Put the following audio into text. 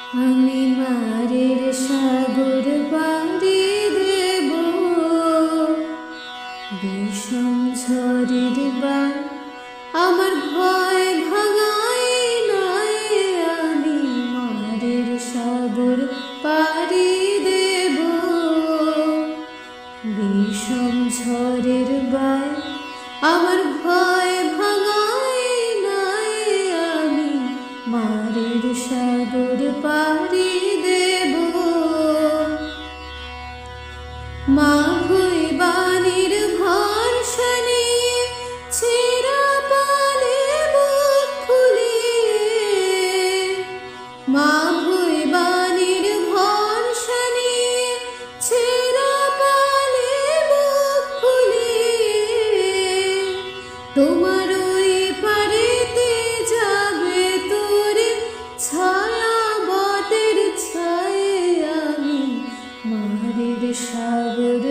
আমি মারের সাগর পাড়ি দেব, বিষম ঝড়ের বার আমার ভয় ভাঙাই নয়। আমি মারের সাগর পাড়ি দেব, বিষম ঝড়ের বার আমার ভয় ভাঙাই নয়। আমি মারের সাগর পাড়ি দেব। মা ভৈবানীর ভরসা নিয়ে ছেঁড়া পালে বুক ফুলিয়ে, মা ভৈবানীর ভরসা নিয়ে ছেঁড়া পালে বুক ফুলিয়ে, তোমার ওই পারেতে যাবে তোরে ছায়া বটের ছায়ে। আমি মারের সাগর